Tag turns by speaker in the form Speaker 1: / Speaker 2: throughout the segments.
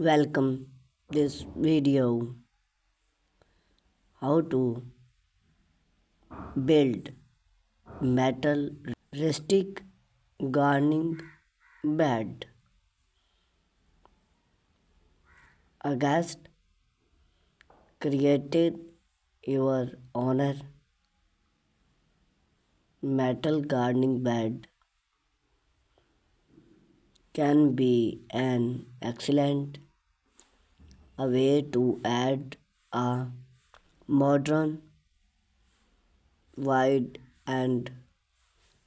Speaker 1: Welcome this video how to build metal rustic gardening bed. August created your honor metal gardening bed can be an excellent way to add a modern, wide and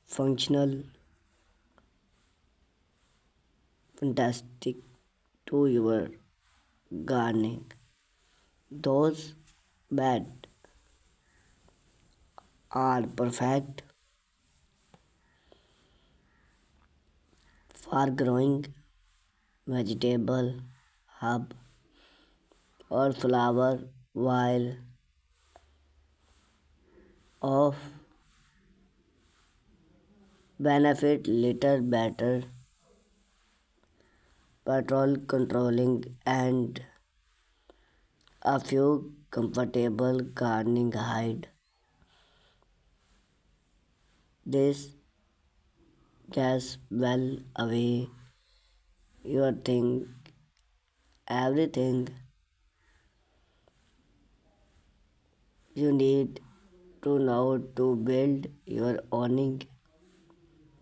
Speaker 1: functional fantastic to your gardening. Those beds are perfect for growing vegetable, herb or flower while of benefit little better patrol controlling and a few comfortable gardening height. This gets well away your thing everything you need to know to build your owning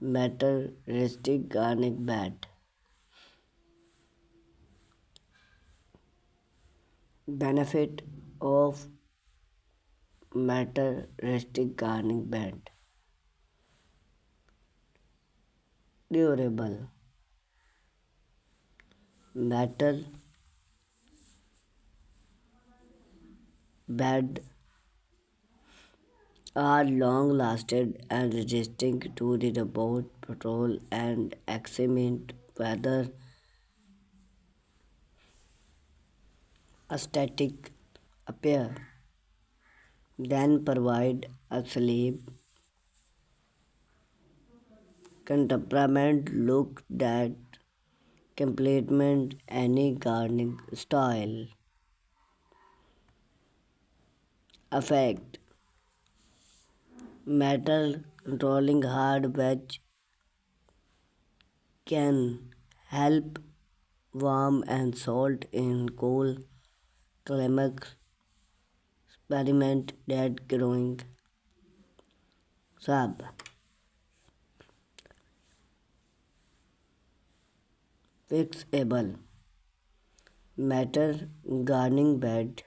Speaker 1: metal rustic gardening bed. Benefit of metal rustic gardening bed. Durable. Metal bed are long lasting and resisting to the robot patrol and excellent weather aesthetic appear. Then provide a sleep temperament look that complement any gardening style. Effect metal controlling hard wedge can help warm and salt in cool climates. Experiment that growing sub. Fixable metal gardening bed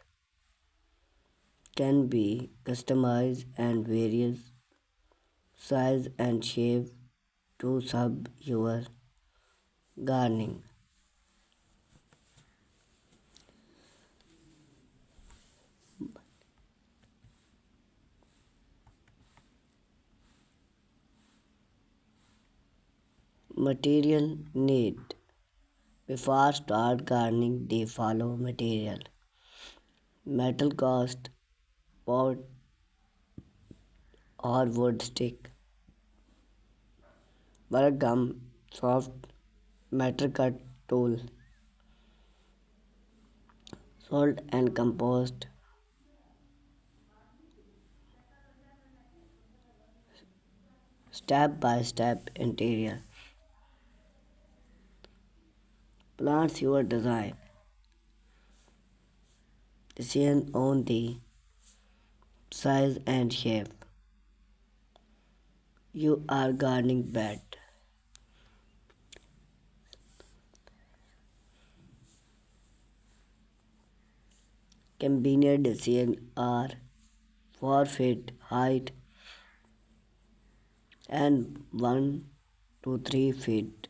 Speaker 1: can be customized and various size and shape to sub your gardening. Material need. Before start gardening, they follow material. Metal cost, pot or wood stick, bark gum, soft metal cut tool, salt and compost, step by step interior. Plants your design. Decision on the size and shape. You are gardening bed. Convenient decision are 4 feet height and 1 to 3 feet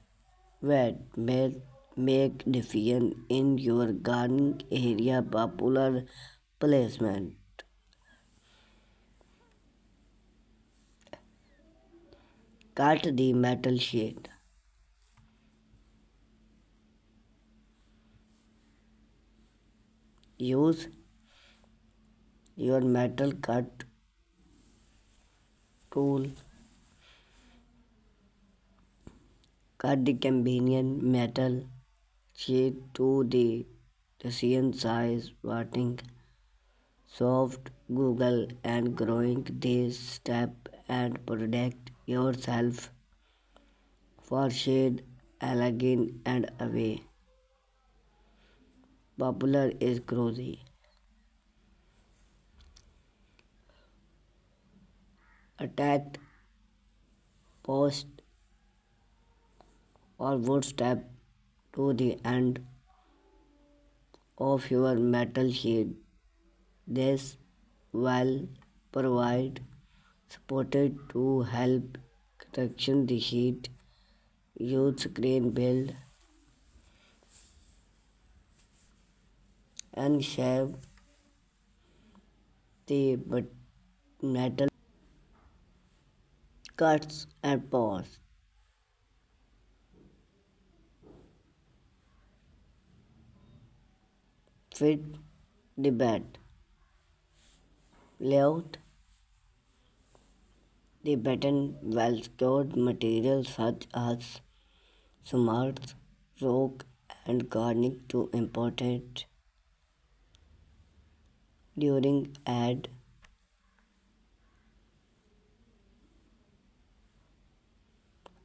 Speaker 1: width. Make decision in your gardening area popular placement. Cut the metal sheet. Use your metal cut tool. Cut the convenient metal shade to the decision size, watering, soft Google and growing this step and protect yourself for shade, allergen and away. Popular is grossy. Attacked post or wood step to the end of your metal sheet. This will provide supported to help protection the sheet. Use screen build and shave the metal cuts and pores. Fit the bed layout. The button well secured materials such as smart rock and garnish to important during add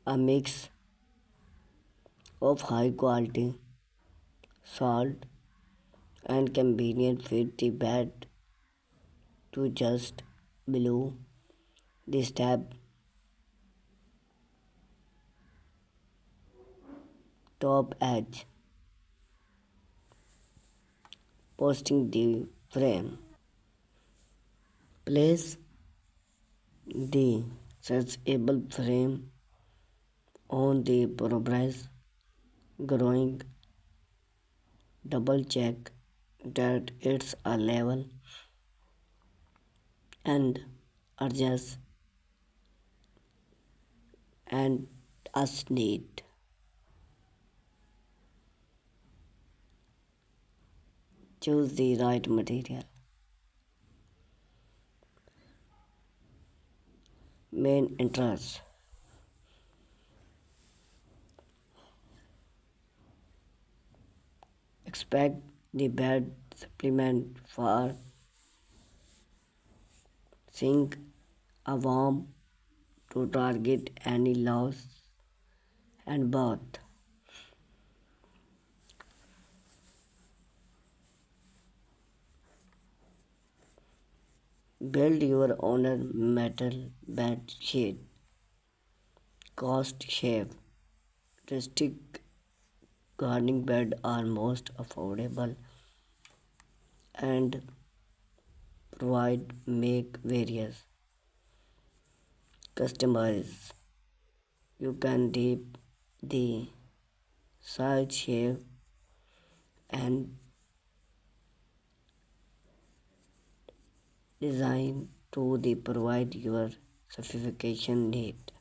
Speaker 1: a mix of high quality salt and convenient fit the bed to just below the step top edge posting the frame. Place the stretchable frame on the progress growing. Double check that it's a level and adjust and as need. Choose the right material. Main interest. Expect the bed supplement for sink a warm to target any loss and bath. Build your own metal bed sheet. Cost shave. Rustic gardening bed are most affordable and provide make various customize. You can dip the side shave and design to the provide your certification need.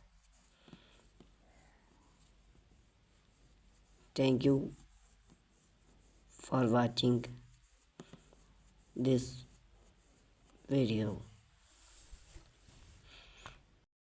Speaker 1: Thank you for watching this video.